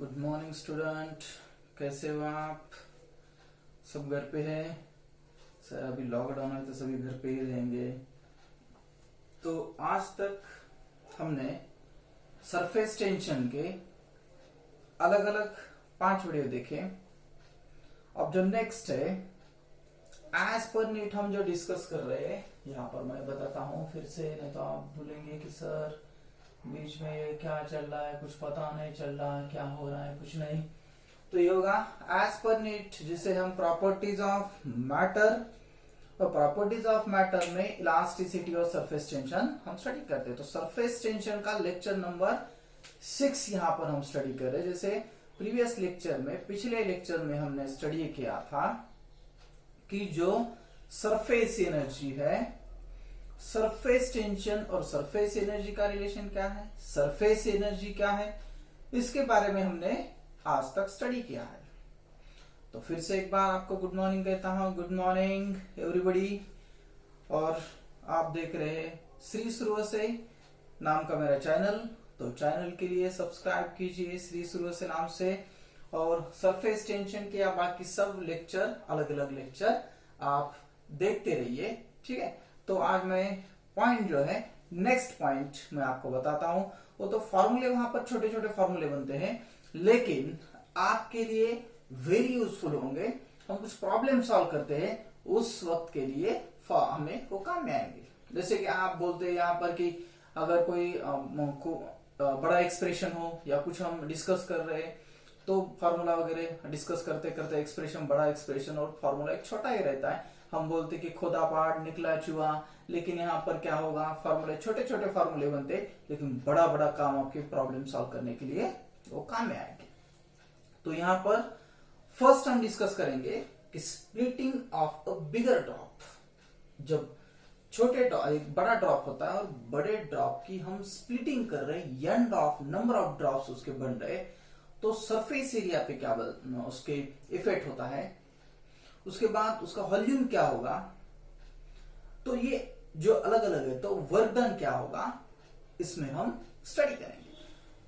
Good morning student. कैसे हो आप? सब घर पे है सर? अभी लॉकडाउन है तो सभी घर पे ही रहेंगे। तो आज तक हमने सरफेस टेंशन के अलग अलग 5 वीडियो देखे। अब जो नेक्स्ट है एज पर नीट हम जो डिस्कस कर रहे हैं, यहाँ पर मैं बताता हूँ फिर से, नहीं तो आप भूलेंगे कि सर बीच में ये क्या चल रहा है, कुछ पता नहीं चल रहा है, क्या हो रहा है, कुछ नहीं। तो ये होगा एज पर नीट, जिसे हम प्रॉपर्टीज ऑफ मैटर, और प्रॉपर्टीज ऑफ मैटर में इलास्टिसिटी और सरफेस टेंशन हम स्टडी करते हैं। तो सरफेस टेंशन का लेक्चर नंबर 6 यहाँ पर हम स्टडी कर रहे हैं। जैसे प्रीवियस लेक्चर में, पिछले लेक्चर में हमने स्टडी किया था कि जो सरफेस एनर्जी है, सरफेस टेंशन और सरफेस एनर्जी का रिलेशन क्या है, सरफेस एनर्जी क्या है, इसके बारे में हमने आज तक स्टडी किया है। तो फिर से एक बार आपको गुड मॉर्निंग कहता हूं। Good morning everybody. और आप देख रहे हैं श्री शुरू से नाम का मेरा चैनल, तो चैनल के लिए सब्सक्राइब कीजिए श्री शुरू से नाम से। और सरफेस टेंशन के या बाकी सब लेक्चर, अलग अलग लेक्चर आप देखते रहिए, ठीक है। तो आज मैं पॉइंट जो है, नेक्स्ट पॉइंट मैं आपको बताता हूं। वो तो फॉर्मूले वहां पर छोटे छोटे फॉर्मूले बनते हैं, लेकिन आपके लिए वेरी यूजफुल होंगे। हम कुछ प्रॉब्लम सॉल्व करते हैं, उस वक्त के लिए हमें वो काम में आएंगे। जैसे कि आप बोलते हैं यहाँ पर कि अगर कोई बड़ा एक्सप्रेशन हो या कुछ हम डिस्कस कर रहे हैं, तो फॉर्मूला वगैरह डिस्कस करते करते एक्सप्रेशन, बड़ा एक्सप्रेशन और फॉर्मूला एक छोटा ही रहता है। हम बोलते कि खोदा पहाड़ निकला चूहा, लेकिन यहाँ पर क्या होगा, फॉर्मूले छोटे छोटे फॉर्मूले बनते, लेकिन बड़ा बड़ा काम आपके प्रॉब्लम सॉल्व करने के लिए वो काम में आएंगे। तो यहाँ पर फर्स्ट हम डिस्कस करेंगे कि splitting of a bigger drop. जब छोटे ड्रॉप, एक बड़ा ड्रॉप होता है और बड़े ड्रॉप की हम स्प्लिटिंग कर रहे हैं, n drop, number of drops उसके बन रहे, तो सरफेस एरिया पे क्या उसके इफेक्ट होता है, उसके बाद उसका वॉल्यूम क्या होगा। तो ये जो अलग अलग है, तो वर्क डन क्या होगा, इसमें हम स्टडी करेंगे।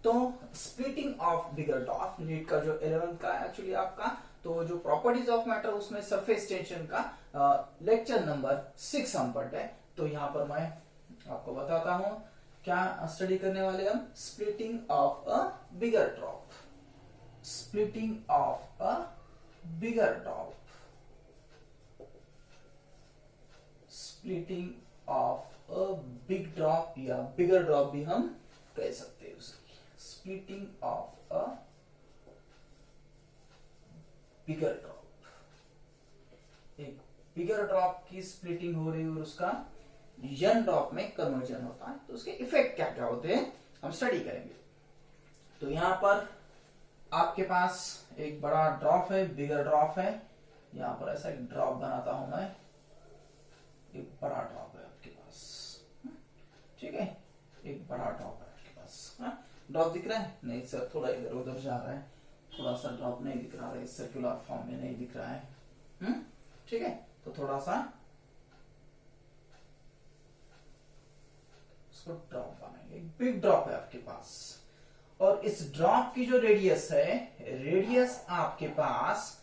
तो splitting of bigger drop, NEET का जो 11th का है एक्चुअली आपका, तो जो प्रॉपर्टीज ऑफ मैटर, उसमें सरफेस टेंशन का लेक्चर नंबर 6 हम पढ़ते हैं। तो यहाँ पर मैं आपको बताता हूं क्या स्टडी करने वाले हम। Splitting of a bigger drop, splitting of a bigger drop, splitting of a big drop, या बिगर ड्रॉप भी हम कह सकते हैं उसे। Splitting of a bigger drop, एक बिगर ड्रॉप की स्प्लिटिंग हो रही है और उसका यन ड्रॉप में कन्वर्जन होता है, तो उसके इफेक्ट क्या क्या होते हैं हम स्टडी करेंगे। तो यहां पर आपके पास एक बड़ा ड्रॉप है, बिगर ड्रॉप है। यहां पर ऐसा एक ड्रॉप बनाता हूं मैं, एक बड़ा ड्रॉप है आपके पास, ठीक है, एक बड़ा ड्रॉप है आपके पास। ड्रॉप दिख रहा है? नहीं सर, थोड़ा इधर उधर जा रहा है, थोड़ा सा ड्रॉप नहीं दिख रहा है, सर्कुलर फॉर्म में नहीं दिख रहा है, ठीक है। तो थोड़ा सा उसको ड्रॉप बनाएंगे, एक बिग ड्रॉप है आपके पास, और इस ड्रॉप की जो रेडियस है, रेडियस आपके पास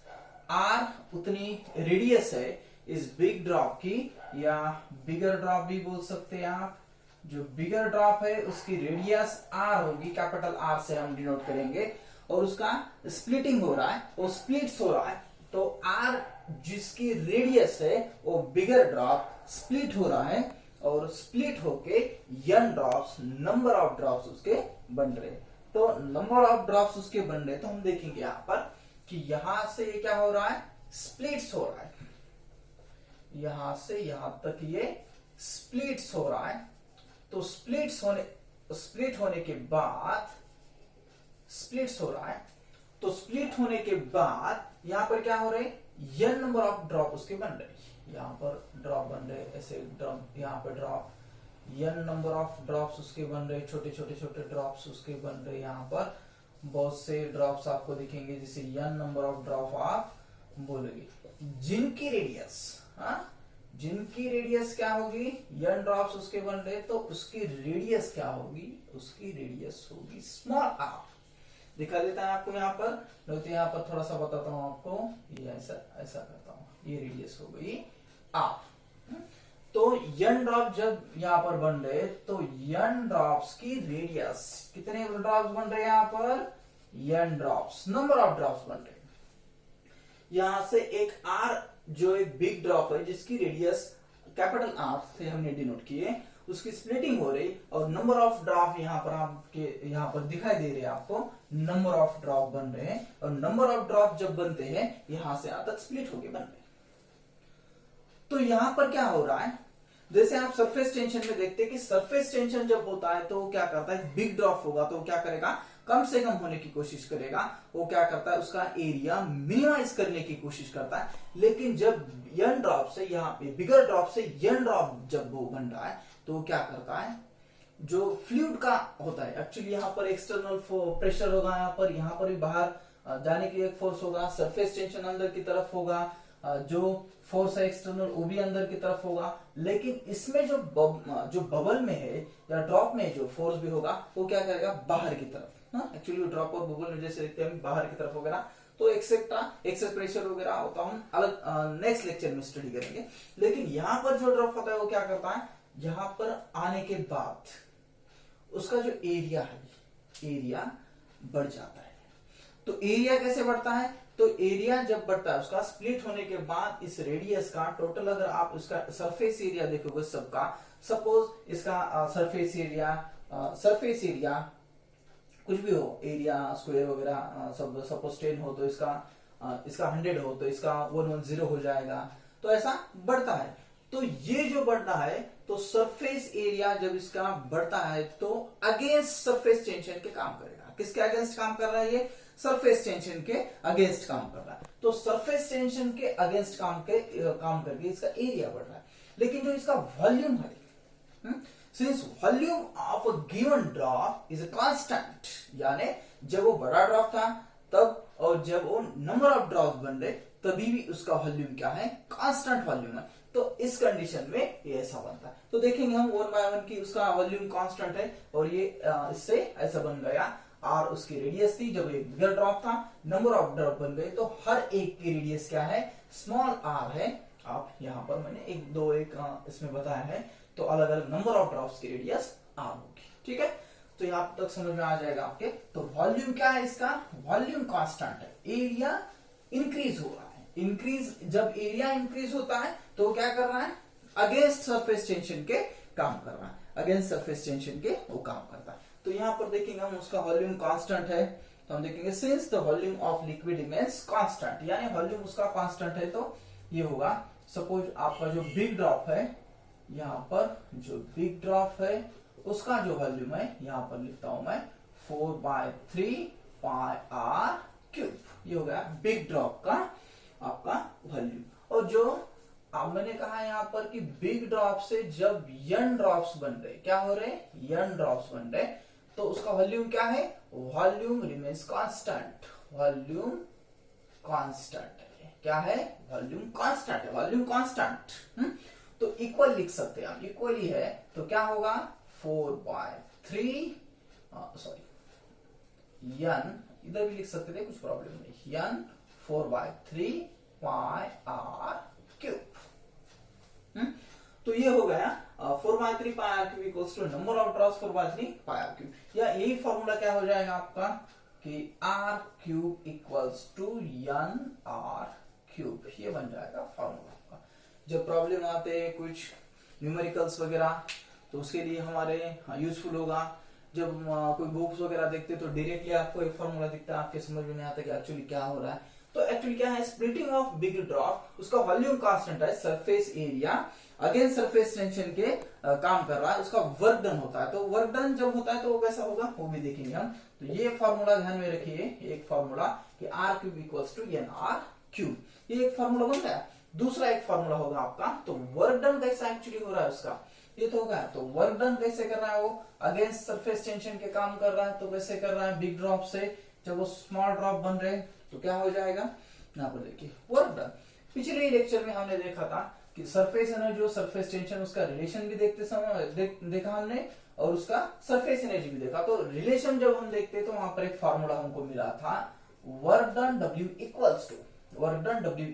आर उतनी रेडियस है इस बिग ड्रॉप की, या बिगर ड्रॉप भी बोल सकते हैं आप। जो बिगर ड्रॉप है उसकी रेडियस आर होगी, कैपिटल आर से हम डिनोट करेंगे, और उसका स्प्लिटिंग हो रहा है, वो स्प्लिट्स हो रहा है। तो आर जिसकी रेडियस है, वो बिगर ड्रॉप स्प्लिट हो रहा है, और स्प्लिट होके यन ड्रॉप्स, नंबर ऑफ ड्रॉप्स उसके बन रहे। तो नंबर ऑफ ड्रॉप्स उसके बन रहे, तो हम देखेंगे यहां पर कि यहां से ये क्या हो रहा है, स्प्लिट्स हो रहा है, यहां से यहां तक ये स्प्लिट्स हो रहा है। तो स्प्लिट होने के बाद, स्प्लिट्स हो रहा है, तो स्प्लिट होने के बाद यहां पर क्या हो रहे हैं, यन नंबर ऑफ ड्रॉप उसके बन रहे। यहां पर ड्रॉप बन रहे, ऐसे ड्रॉप, यहां पर drop, N number of drops उसके बन रहे, छोटे छोटे छोटे ड्रॉप्स उसके बन रहे। यहाँ पर बहुत से ड्रॉप्स आपको दिखेंगे, जिसे यन नंबर ऑफ ड्रॉप आप बोलोगे, जिनकी रेडियस, जिनकी रेडियस क्या होगी, यन ड्रॉप्स उसके बन रहे, तो उसकी रेडियस क्या होगी, उसकी रेडियस होगी स्मॉल आर। दिखा देता है आपको यहाँ पर, नहीं तो यहाँ पर थोड़ा सा बताता हूँ आपको, ये ऐसा ऐसा करता हूँ, ये रेडियस हो गई आर। तो n ड्रॉप जब यहाँ पर बन रहे तो n ड्रॉप्स की रेडियस, कितने ड्रॉप्स बन रहे हैं यहाँ पर, n drops, number of drops बन रहे। यहां से एक r जो एक बिग ड्रॉप है जिसकी रेडियस कैपिटल R से हमने डिनोट किए, उसकी स्प्लिटिंग हो रही और नंबर ऑफ ड्रॉप यहाँ पर आपके यहाँ पर दिखाई दे रहे हैं आपको, नंबर ऑफ ड्रॉप बन रहे हैं और नंबर ऑफ ड्रॉप जब बनते हैं यहां से यहां तक स्प्लिट होके बन रहे हैं। तो यहां पर क्या हो रहा है, जैसे आप सरफेस टेंशन में देखते हैं कि सरफेस टेंशन जब होता है तो क्या करता है, बिग ड्रॉप होगा तो क्या करेगा, कम से कम होने की कोशिश करेगा, वो क्या करता है उसका एरिया मिनिमाइज करने की कोशिश करता है। लेकिन जब n ड्रॉप से यहाँ पे बिगर ड्रॉप से n ड्रॉप जब वो बन रहा है तो वो क्या करता है, जो फ्लूइड का होता है, एक्चुअली यहाँ पर एक्सटर्नल प्रेशर होगा, यहाँ पर भी बाहर जाने के लिए एक फोर्स होगा, सरफेस टेंशन अंदर की तरफ होगा, जो फोर्स है एक्सटर्नल वो भी अंदर की तरफ होगा। लेकिन इसमें जो बबल में है या ड्रॉप में जो फोर्स भी होगा वो क्या करेगा, बाहर की तरफ। एक्चुअली ड्रॉप और बबल में जैसे देखते हैं बाहर की तरफ वगैरह, तो एक्सेस प्रेशर वगैरह होता हम अलग नेक्स्ट लेक्चर में स्टडी करेंगे। लेकिन यहाँ पर जो ड्रॉप होता है वो क्या करता है, यहाँ पर आने के बाद उसका जो एरिया है, एरिया बढ़ जाता है। तो एरिया कैसे बढ़ता है, तो एरिया जब बढ़ता है उसका स्प्लिट होने के बाद इस रेडियस का टोटल, अगर आप उसका सरफेस एरिया देखोगे सबका, सपोज इसका सरफेस एरिया कुछ भी हो, एरिया स्क्वायर वगैरह सब, सपोज 10 हो तो इसका 100 हो तो इसका 110 हो जाएगा। तो ऐसा बढ़ता है। तो ये जो बढ़ रहा है तो सरफेस एरिया जब इसका बढ़ता है तो अगेंस्ट सरफेस टेंशन के काम करेगा। किसके अगेंस्ट काम कर रहा है ये, सरफेस टेंशन के अगेंस्ट काम कर रहा है। तो सरफेस टेंशन के अगेंस्ट काम करके इसका एरिया बढ़ रहा है। लेकिन जो इसका वॉल्यूम है, since volume of a given drop is a constant, यानी जब वो बड़ा ड्रॉप था तब और जब वो नंबर ऑफ ड्रॉप बन रहे तभी भी उसका वॉल्यूम क्या है, कांस्टेंट वॉल्यूम है। तो इस कंडीशन में ये ऐसा बनता है। तो देखेंगे हम 1/1 की उसका वॉल्यूम कांस्टेंट है और ये इससे ऐसा बन गया। और उसकी रेडियस थी, जब एक बिगर ड्रॉप था, नंबर ऑफ ड्रॉप बन गए तो हर एक की रेडियस क्या है, स्मॉल r है। आप यहाँ पर मैंने एक इसमें बताया है, तो अलग अलग नंबर ऑफ ड्रॉप्स की रेडियस r होगी। ठीक है, तो यहाँ तक समझ में आ जाएगा आपके। तो वॉल्यूम क्या है इसका, वॉल्यूम कांस्टेंट है, एरिया इंक्रीज हो रहा है। इंक्रीज, जब एरिया इंक्रीज होता है तो क्या कर रहा है, अगेंस्ट सरफेस टेंशन के काम कर रहा है, अगेंस्ट सरफेस टेंशन के वो काम करता है। तो यहाँ पर देखेंगे हम उसका वॉल्यूम कांस्टेंट है, तो हम देखेंगे since the volume of liquid remains constant, यानी वॉल्यूम उसका कांस्टेंट है। तो ये होगा, सपोज आपका जो बिग ड्रॉप है, यहाँ पर जो बिग ड्रॉप है उसका जो वॉल्यूम है, यहाँ पर लिखता हूं मैं 4/3 πr³। ये हो गया बिग ड्रॉप का आपका वॉल्यूम। और जो अब मैंने कहा यहाँ पर कि बिग ड्रॉप से जब n ड्रॉप्स बन रहे, क्या हो रहे, n ड्रॉप्स बन रहे, तो उसका वॉल्यूम क्या है, volume remains constant, volume constant है। क्या है, वॉल्यूम कांस्टेंट है, वॉल्यूम कांस्टेंट। तो इक्वल लिख सकते हैं हम, इक्वल ही है, तो क्या होगा 4/3 n, इधर भी लिख सकते थे, कुछ प्रॉब्लम नहीं, n 4/3 πr³। तो ये हो गया 4/3 πr³ equals to number of drops 4/3 πr³। या यही फॉर्मूला क्या हो जाएगा आपका कि r³ इक्वल्स टू n/r³, ये बन जाएगा फॉर्मूला आपका। जब प्रॉब्लम आते हैं कुछ न्यूमेरिकल्स वगैरह तो उसके लिए हमारे यूजफुल होगा। जब कोई बुक्स वगैरह देखते तो डायरेक्टली आपको एक फॉर्मूला दिखता है, आपके समझ में नहीं आता कि एक्चुअली क्या हो रहा है। तो एक्चुअली क्या है, स्प्लिटिंग ऑफ बिग ड्रॉप, उसका वॉल्यूम कांस्टेंट है, surface area against surface tension के काम कर रहा है, उसका वर्क डन होता है। तो वर्क डन जब होता है तो वो कैसा होगा वो भी देखेंगे हम। तो ये फॉर्मूला ध्यान में रखिए, एक फॉर्मूला कि r³ इक्वल्स टू nr³, ये एक फॉर्मूला बन गया। दूसरा एक फॉर्मूला होगा आपका, तो वर्क डन कैसा एक्चुअली हो रहा है उसका, ये तो होगा। तो वर्क डन कैसे कर रहा है, वो अगेंस्ट सरफेस टेंशन के काम कर रहा है। तो कैसे कर रहा है, बिग ड्रॉप से जब वो स्मॉल ड्रॉप बन रहे तो क्या हो जाएगा, यहाँ पर देखिए वर्क डन। पिछले लेक्चर में हमने देखा था कि सरफेस एनर्जी और सरफेस टेंशन, उसका रिलेशन भी देखते समय देखा हमने, और उसका सरफेस एनर्जी भी देखा। तो रिलेशन जब हम देखते तो वहां पर एक फॉर्मूला हमको मिला था, work done W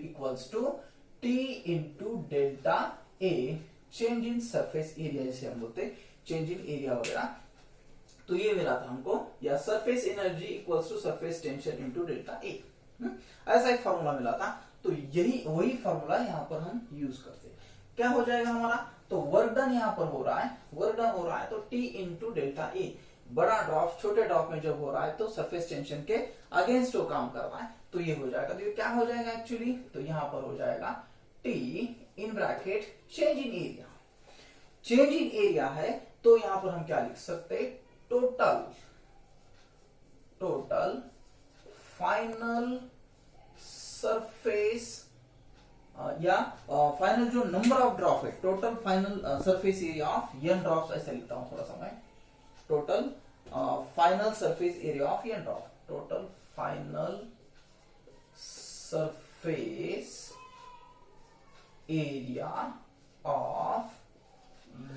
equals to T into delta a, change in surface area, जिसे हम बोलते चेंज इन एरिया वगैरह। तो ये मिला था हमको, या surface energy equals to surface tension into delta A, ऐसा एक फॉर्मूला मिला था। तो यही वही फॉर्मूला यहाँ पर हम यूज करते हैं। क्या हो जाएगा हमारा, तो वर्क डन यहाँ पर हो रहा है, तो T इंटू डेल्टा ए, बड़ा ड्रॉप छोटे ड्रॉप में जब हो रहा है तो सरफेस टेंशन के अगेंस्ट वो काम कर रहा है, तो ये हो जाएगा। तो ये क्या हो जाएगा एक्चुअली, तो यहाँ पर हो जाएगा T in bracket change in area. Change in area है तो यहां पर हम क्या लिख सकते, टोटल फाइनल सरफेस या फाइनल जो नंबर ऑफ ड्रॉप है, total final surface area of n drops, ऐसे लिखता हूं थोड़ा सा मैं, total final surface area of n drop, total final surface area of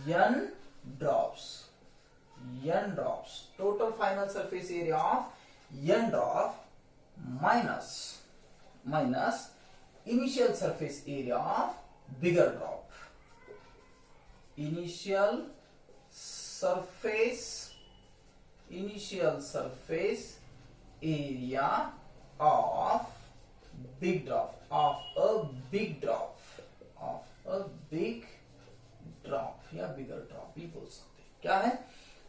n drops, total final surface area of n drop minus initial surface area of bigger drop, initial surface area of big drop, of a big drop या बिगर drop भी बोल सकते हैं। क्या है,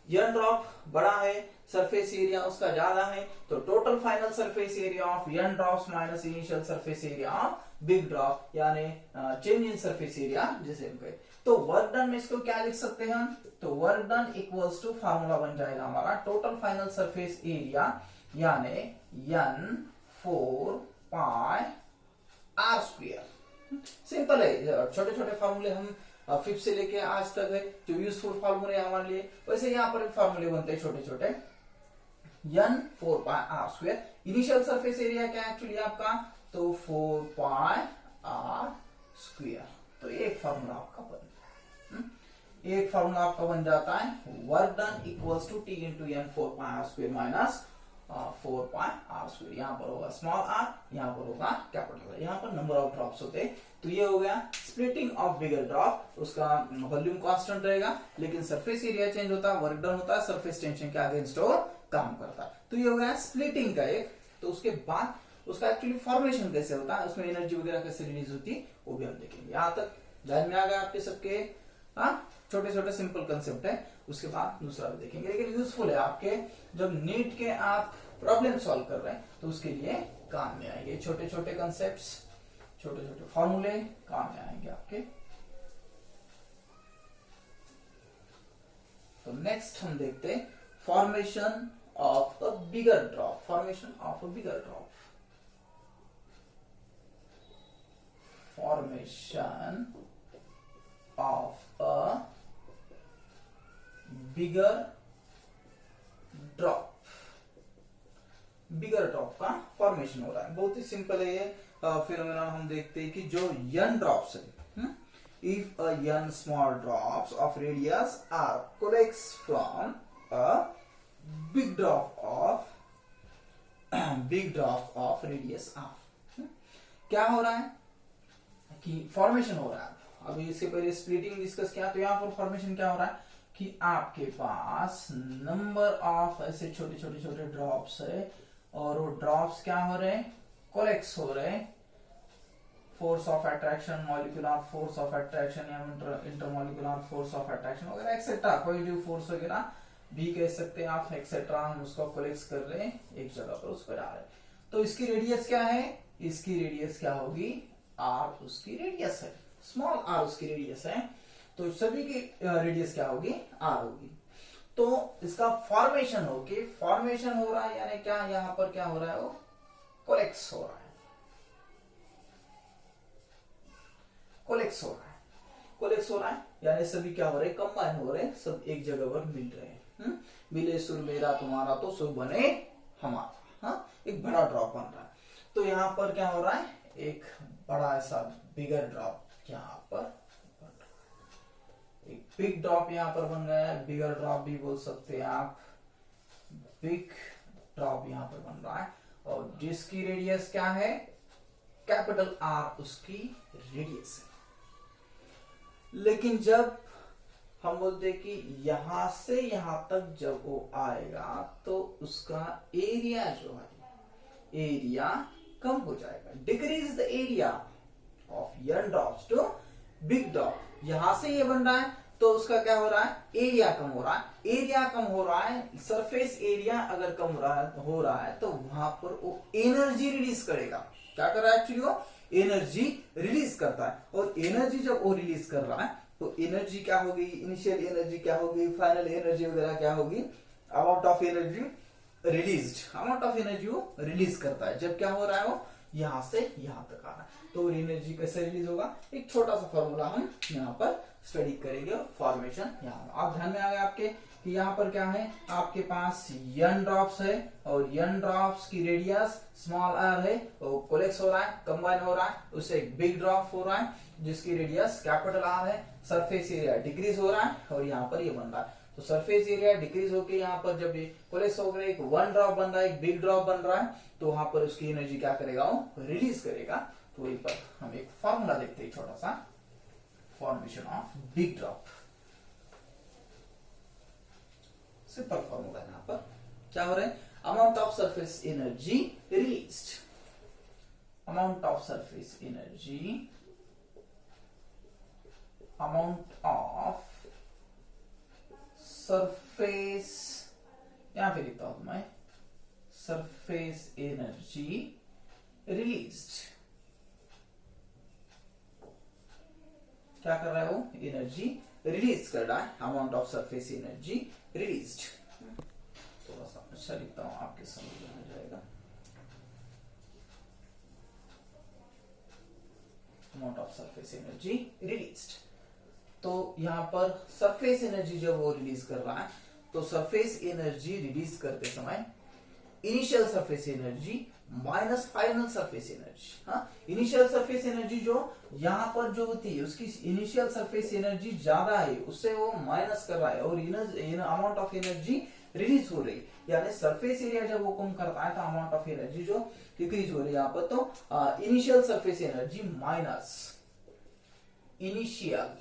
n drop बड़ा है, surface area उसका ज्यादा है, तो total final surface area of n drops minus initial surface area of big drop, यानी चेंज इन सरफेस एरिया जिसे हम कहें। तो वर्क डन में इसको क्या लिख सकते हैं हम, तो work done equals to formula बन जाएगा हमारा टोटल फाइनल सरफेस एरिया, यानी n 4 pi r square. Simple है, छोटे छोटे फार्मूले हम फिफ्थ से लेके आज तक है जो यूजफुल फार्मूले हमारे लिए, वैसे यहाँ पर फार्मूले बनते हैं छोटे छोटे। n 4 pi r square, initial surface area क्या है एक्चुअली आपका, तो 4 पाई r स्क्वायर। तो एक फार्मूला आपका बन जाता है, work done equals to T into n 4 pi r square minus 4 pi r square. यहाँ पर होगा स्मॉल r, यहाँ पर होगा कैपिटल r, यहाँ पर नंबर ऑफ ड्रॉप्स होते हैं। तो ये हो गया स्प्लिटिंग ऑफ बिगर ड्रॉप, उसका वॉल्यूम कांस्टेंट रहेगा लेकिन सरफेस एरिया चेंज होता है, वर्क डन होता है, सरफेस टेंशन के अगेंस्ट और काम करता है। तो ये हो गया स्प्लिटिंग का एक। तो उसके बाद उसका एक्चुअली फॉर्मेशन कैसे होता है, उसमें एनर्जी वगैरह कैसे रिलीज होती है वो भी हम देखेंगे। यहाँ तक ध्यान में आ गया आपके सबके, छोटे छोटे सिंपल कंसेप्ट है, उसके बाद दूसरा भी देखेंगे, लेकिन यूजफुल है आपके जब नीट के आप प्रॉब्लम सॉल्व कर रहे हैं तो उसके लिए काम में आएंगे। छोटे छोटे कंसेप्ट्स, छोटे छोटे फॉर्मूले काम में आएंगे आपके। तो नेक्स्ट हम देखते हैं formation of a bigger drop, formation of a bigger drop, formation of a bigger drop. Bigger drop का फॉर्मेशन हो रहा है, बहुत ही सिंपल है ये फिनोमेना। हम देखते हैं कि जो n ड्रॉप्स है, if a n small drops of radius r collects from a big drop of radius r, क्या हो रहा है कि फॉर्मेशन हो रहा है। अभी इसके पहले स्प्लिटिंग डिस्कस किया, तो यहाँ पर फॉर्मेशन क्या हो रहा है कि आपके पास नंबर ऑफ ऐसे छोटे छोटे छोटे ड्रॉप्स है, और वो ड्रॉप्स क्या हो रहे हैं, कोलेक्स हो रहे हैं, force of attraction, molecular force of attraction या इंटरमॉलिक्यूलर फोर्स ऑफ अट्रैक्शन वगैरह एक्सेट्रा, पॉजिटिव फोर्स वगैरह भी कह सकते हैं आप, एक्सेट्रा। हम उसको कोलेक्स कर रहे हैं एक जगह पर, उसको डाल रहे हैं। तो इसकी रेडियस क्या है, इसकी रेडियस क्या होगी, r उसकी रेडियस है, स्मॉल r उसकी रेडियस है, तो सभी की रेडियस क्या होगी, r होगी। तो इसका फॉर्मेशन हो रहा है, यानी क्या यहां पर क्या हो रहा है, वो कोलेक्स हो रहा है, कोलेक्स हो रहा है, यानी सभी क्या हो रहे हैं, कंबाइन हो रहे हैं, सब एक जगह पर मिल रहे हैं। मिले सुर मेरा तुम्हारा तो सुर बने हमारा, एक बड़ा ड्रॉप बन रहा है। तो यहाँ पर क्या हो रहा है, एक बड़ा ऐसा बिगर ड्रॉप यहाँ पर, एक बिग ड्रॉप यहाँ पर बन रहा है, बिगर ड्रॉप भी बोल सकते हैं आप, बिग ड्रॉप यहाँ पर बन रहा है, और जिसकी रेडियस क्या है, कैपिटल आर उसकी रेडियस है। लेकिन जब हम बोलते कि यहां से यहां तक जब वो आएगा तो उसका एरिया जो है, एरिया कम हो जाएगा, decrease the area of n drops to big drop. यहां से ये बन रहा है तो उसका क्या हो रहा है, एरिया कम हो रहा है। एरिया कम हो रहा है, सरफेस एरिया अगर कम हो रहा है तो वहां पर वो एनर्जी रिलीज करेगा। क्या कर रहा है एक्चुअली, वो एनर्जी रिलीज करता है, और एनर्जी जब वो रिलीज कर रहा है तो एनर्जी क्या होगी, इनिशियल एनर्जी क्या होगी, फाइनल एनर्जी वगैरह क्या होगी, amount of energy released, amount of energy वो रिलीज करता है जब क्या हो रहा है, वो यहां से यहां तक आ रहा है। तो एनर्जी कैसे रिलीज होगा, एक छोटा सा फॉर्मूला हम यहाँ पर स्टडी करेंगे, फॉर्मेशन यहाँ आप ध्यान में आ गया आपके कि यहाँ पर क्या है, आपके पास यन ड्रॉप्स है और यन ड्रॉप्स की रेडियस स्मॉल आर है, वो कोलेक्स हो रहा है, कंबाइन हो रहा है, उससे एक बिग ड्रॉप हो रहा है जिसकी रेडियस कैपिटल आर है। सरफेस एरिया डिक्रीज हो रहा है और यहाँ पर ये बन रहा है, तो सरफेस एरिया डिक्रीज होकर यहाँ पर जब ये कोलेक्स हो गया, एक वन ड्रॉप बन रहा है, एक बिग ड्रॉप बन रहा है, तो वहां पर उसकी एनर्जी क्या करेगा, वो रिलीज करेगा। तो वहीं पर हम एक फॉर्मूला देखते हैं, छोटा सा formation of big drop. Simple formula यहाँ पर क्या हो रहा है, amount of surface energy released, amount of surface energy, amount of surface, यहां पे लिखता हूं मैं, सरफेस एनर्जी रिलीज्ड। क्या कर रहा है वो, एनर्जी रिलीज कर रहा है, amount of surface energy released. थोड़ा सा अच्छा लिखता हूं, आपके समझ में आ जाएगा। Amount of surface energy released, तो यहां पर सरफेस एनर्जी जब वो रिलीज कर रहा है तो सरफेस एनर्जी रिलीज करते समय initial surface energy minus final surface energy, हाँ इनिशियल सरफेस एनर्जी जो यहां पर जो होती है उसकी इनिशियल सरफेस एनर्जी ज्यादा है, उससे वो माइनस कर रहा है और अमाउंट ऑफ एनर्जी रिलीज हो रही, यानी सरफेस एरिया जब वो कम करता है तो अमाउंट ऑफ एनर्जी जो डिक्रीज हो रही है यहाँ पर, तो initial surface energy minus initial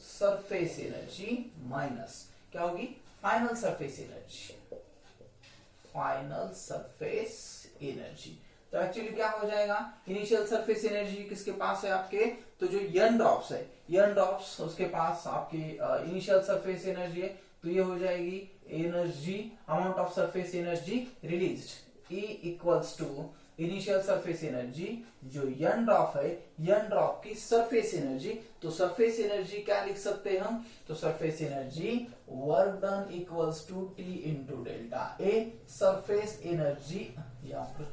surface energy minus क्या होगी, final surface energy, final surface energy. तो एक्चुअली क्या हो जाएगा, इनिशियल सरफेस एनर्जी किसके पास है आपके, तो जो यन ड्रॉप्स है, यन ड्रॉप्स उसके पास आपकी इनिशियल सरफेस एनर्जी है, तो ये हो जाएगी energy, amount of surface energy released, E equals to initial surface energy जो यन ड्रॉप है, यन ड्रॉप की सरफेस एनर्जी, तो सरफेस एनर्जी क्या लिख सकते हैं हम, तो surface energy work done equals to T into delta a, surface energy यहाँ पर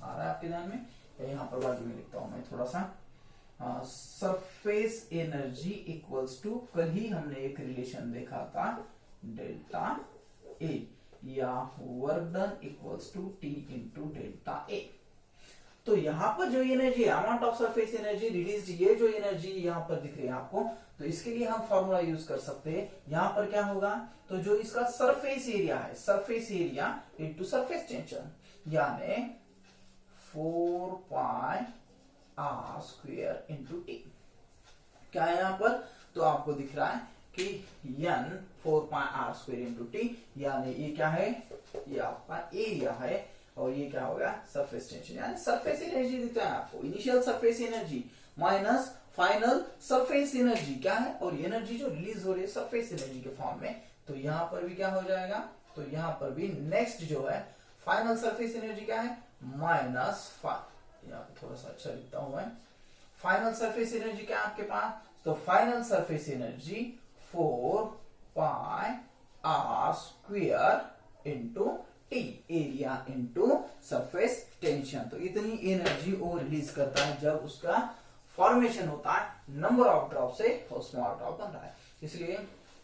आ रहा है आपके ध्यान में, यहाँ पर बाजू में लिखता हूं मैं थोड़ा सा, सरफेस एनर्जी इक्वल्स टू, कल ही हमने एक रिलेशन देखा था डेल्टा ए, या work done equals to T into delta A. तो यहां पर जो energy amount of surface energy release, ये जो एनर्जी यहां पर दिख रही है आपको, तो इसके लिए हम फॉर्मूला यूज कर सकते हैं। यहां पर क्या होगा, तो जो इसका सरफेस एरिया है, surface area into surface tension, यानी 4 pi r square into T. क्या है यहां पर, तो आपको दिख रहा है कि n 4 pi r square into t, यानी ये क्या है, ये आपका एरिया है, और ये क्या होगा, सरफेस टेंशन, यानी सरफेस एनर्जी दिखता है आपको, initial surface energy minus final surface energy क्या है, और एनर्जी जो रिलीज हो रही है सरफेस एनर्जी के फॉर्म में, तो यहां पर भी क्या हो जाएगा, तो यहां पर भी नेक्स्ट जो है फाइनल सरफेस एनर्जी क्या है, माइनस, यहाँ पे थोड़ा सा अच्छा लिखता हूं मैं, फाइनल सरफेस एनर्जी क्या है आपके पास, तो final surface energy 4 pi r square into t, area into surface tension. तो इतनी एनर्जी वो रिलीज करता है जब उसका फॉर्मेशन होता है नंबर ऑफ ड्रॉप से और स्मॉल ड्रॉप बन रहा है। इसलिए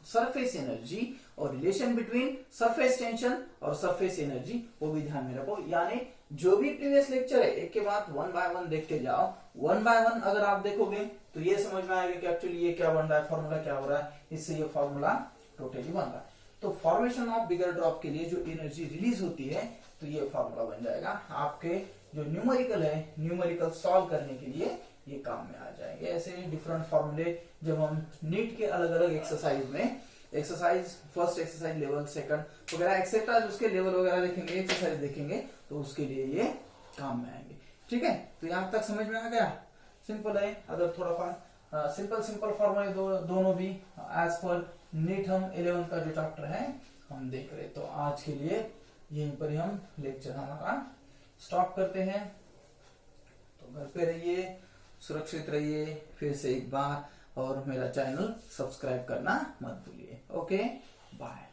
सरफेस एनर्जी और रिलेशन बिटवीन सरफेस टेंशन और सरफेस एनर्जी वो भी ध्यान में रखो, यानी जो भी प्रीवियस लेक्चर है एक के बाद वन बाय वन देखते जाओ। वन बाय वन अगर आप देखोगे तो ये समझ में आएगा कि एक्चुअली ये क्या बन रहा है, फॉर्मूला क्या हो रहा है, इससे ये फॉर्मूला टोटली बन रहा है। तो फॉर्मेशन ऑफ बिगर ड्रॉप के लिए जो एनर्जी रिलीज होती है तो ये फॉर्मूला बन जाएगा आपके जो न्यूमेरिकल है, न्यूमेरिकल सॉल्व करने के लिए ये काम में आ जाएंगे। ऐसे डिफरेंट फॉर्मूले जब हम नीट के अलग अलग एक्सरसाइज में, exercise first exercise level second वगैरह एक्सेट्रा उसके लेवल वगैरह देखेंगे, एक्सरसाइज देखेंगे तो उसके लिए ये काम में आएंगे। ठीक है, तो यहां तक समझ में आ गया, सिंपल है। अगर थोड़ा सिंपल फॉर्मूले दोनों भी एज पर नीट हम 11 का जो चैप्टर है हम देख रहे। तो आज के लिए यहीं पर ही हम लेक्चर हमारा स्टॉप करते हैं। तो घर पे रहिए, सुरक्षित रहिए फिर से एक बार, और मेरा चैनल सब्सक्राइब करना मत भूलिए। Okay, bye.